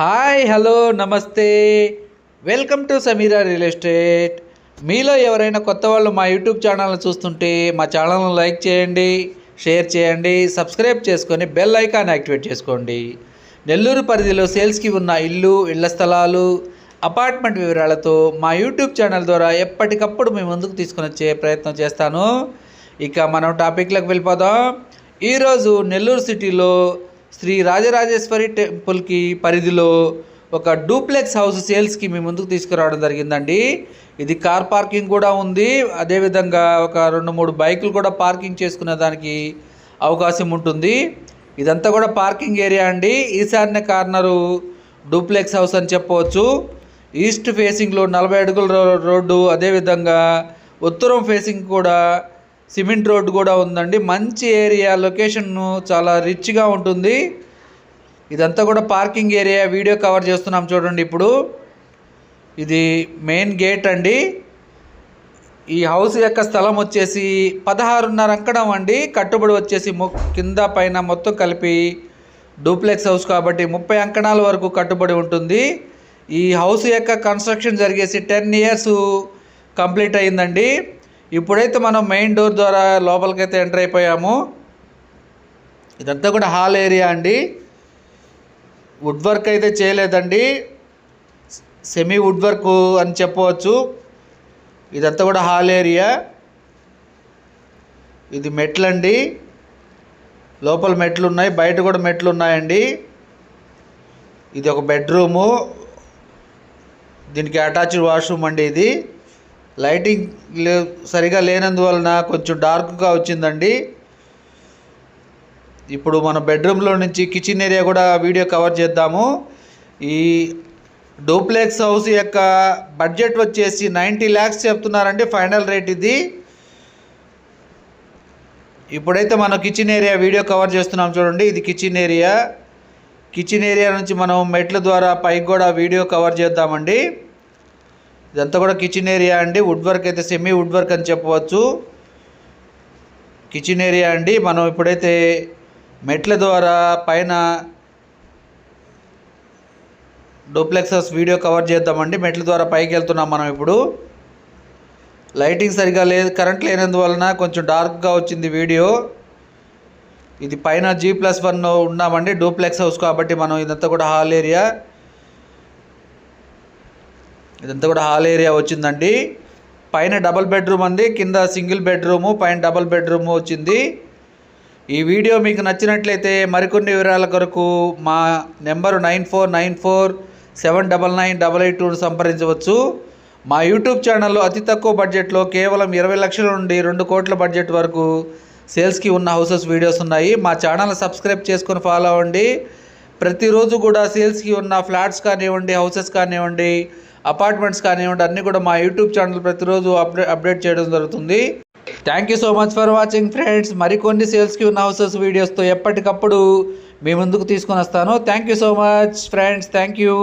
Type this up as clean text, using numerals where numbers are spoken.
Hi hello నమస్తే welcome to Sameera real estate. మీలో ఎవరైనా కొత్త వాళ్ళు మా యూట్యూబ్ ఛానల్ని చూస్తుంటే మా ఛానల్ను లైక్ చేయండి, షేర్ చేయండి, సబ్స్క్రైబ్ చేసుకొని బెల్ ఐకాన్ యాక్టివేట్ చేసుకోండి. నెల్లూరు పరిధిలో సేల్స్కి ఉన్న ఇళ్ల స్థలాలు, అపార్ట్మెంట్ వివరాలతో మా యూట్యూబ్ ఛానల్ ద్వారా ఎప్పటికప్పుడు మేము ముందుకు తీసుకొని వచ్చే ప్రయత్నం చేస్తాను. ఇక మనం టాపిక్లోకి వెళ్ళిపోదాం. ఈరోజు నెల్లూరు సిటీలో శ్రీ రాజరాజేశ్వరి టెంపుల్కి పరిధిలో ఒక డూప్లెక్స్ హౌస్ సేల్స్కి మీ ముందుకు తీసుకురావడం జరిగిందండి. ఇది కార్ పార్కింగ్ కూడా ఉంది, అదేవిధంగా ఒక 2-3 బైకులు కూడా పార్కింగ్ చేసుకునే దానికి అవకాశం ఉంటుంది. ఇదంతా కూడా పార్కింగ్ ఏరియా అండి. ఈశాన్య కార్నరు డూప్లెక్స్ హౌస్ అని చెప్పవచ్చు. ఈస్ట్ ఫేసింగ్లో 40 అడుగుల రోడ్డు, అదేవిధంగా ఉత్తరం ఫేసింగ్ కూడా సిమెంట్ రోడ్డు కూడా ఉందండి. మంచి ఏరియా, లొకేషన్ చాలా రిచ్గా ఉంటుంది. ఇదంతా కూడా పార్కింగ్ ఏరియా వీడియో కవర్ చేస్తున్నాం చూడండి. ఇప్పుడు ఇది మెయిన్ గేట్ అండి. ఈ హౌస్ యొక్క స్థలం వచ్చేసి 16.5 అంకణం అండి. కట్టుబడి వచ్చేసి కింద పైన మొత్తం కలిపి డూప్లెక్స్ హౌస్ కాబట్టి 30 అంకణాల వరకు కట్టుబడి ఉంటుంది. ఈ హౌస్ యొక్క కన్స్ట్రక్షన్ జరిగేసి 10 ఇయర్స్ కంప్లీట్ అయిందండి. ఇప్పుడైతే మనం మెయిన్ డోర్ ద్వారా లోపలికైతే ఎంటర్ అయిపోయాము. ఇదంతా కూడా హాల్ ఏరియా అండి. వుడ్ వర్క్ అయితే చేయలేదండి, సెమీ వుడ్ వర్క్ అని చెప్పవచ్చు. ఇదంతా కూడా హాల్ ఏరియా. ఇది మెట్లండి, లోపల మెట్లు ఉన్నాయి, బయట కూడా మెట్లు ఉన్నాయండి. ఇది ఒక బెడ్రూము, దీనికి అటాచ్డ్ వాష్రూమ్ అండి. ఇది లైటింగ్ సరిగా లేనందువలన కొంచెం డార్క్గా వచ్చిందండి. ఇప్పుడు మన బెడ్రూమ్లో నుంచి కిచెన్ ఏరియా కూడా వీడియో కవర్ చేద్దాము. ఈ డూప్లెక్స్ హౌస్ యొక్క బడ్జెట్ వచ్చేసి 90 lakhs చెప్తున్నారండి, ఫైనల్ రేట్ ఇది. ఇప్పుడైతే మనం కిచెన్ ఏరియా వీడియో కవర్ చేస్తున్నాం చూడండి. ఇది కిచెన్ ఏరియా. కిచెన్ ఏరియా నుంచి మనం మెట్ల ద్వారా పైకి కూడా వీడియో కవర్ చేద్దామండి. ఇదంతా కూడా కిచెన్ ఏరియా అండి. వుడ్ వర్క్ అయితే సెమీ వుడ్ వర్క్ అని చెప్పవచ్చు. కిచెన్ ఏరియా అండి. మనం ఇప్పుడైతే మెట్ల ద్వారా పైన డూప్లెక్స్ హౌస్ వీడియో కవర్ చేద్దామండి. మెట్ల ద్వారా పైకి వెళ్తున్నాం మనం. ఇప్పుడు లైటింగ్ సరిగా లేదు, కరెంట్ లేనందువలన కొంచెం డార్క్గా వచ్చింది వీడియో. ఇది పైన G+1 ఉన్నామండి, డూప్లెక్స్ హౌస్ కాబట్టి మనం. ఇదంతా కూడా హాల్ ఏరియా. ఇదంతా కూడా హాల్ ఏరియా వచ్చిందండి. పైన డబుల్ బెడ్రూమ్ అండి, కింద సింగిల్ బెడ్రూము, పైన డబుల్ బెడ్రూమ్ వచ్చింది. ఈ వీడియో మీకు నచ్చినట్లయితే మరికొన్ని వివరాల కొరకు మా నెంబరు 9494799882 సంప్రదించవచ్చు. మా యూట్యూబ్ ఛానల్లో అతి తక్కువ బడ్జెట్లో కేవలం 20 లక్షల నుండి 2 కోట్ల బడ్జెట్ వరకు సేల్స్కి ఉన్న హౌసెస్ వీడియోస్ ఉన్నాయి. మా ఛానల్ సబ్స్క్రైబ్ చేసుకొని ఫాలో అవ్వండి. ప్రతిరోజు కూడా సేల్స్కి ఉన్న ఫ్లాట్స్ కానివ్వండి, హౌసెస్ కానివ్వండి, అపార్ట్మెంట్స్ కానివ్వండి, అన్నీ కూడా మా యూట్యూబ్ ఛానల్ ప్రతిరోజు అప్డేట్ చేయడం జరుగుతుంది. Thank you so much for watching friends. మరికొన్ని సేల్స్కి ఉన్న హౌసెస్ వీడియోస్తో ఎప్పటికప్పుడు మీ ముందుకు తీసుకొని వస్తాను. Thank you so much friends. Thank you.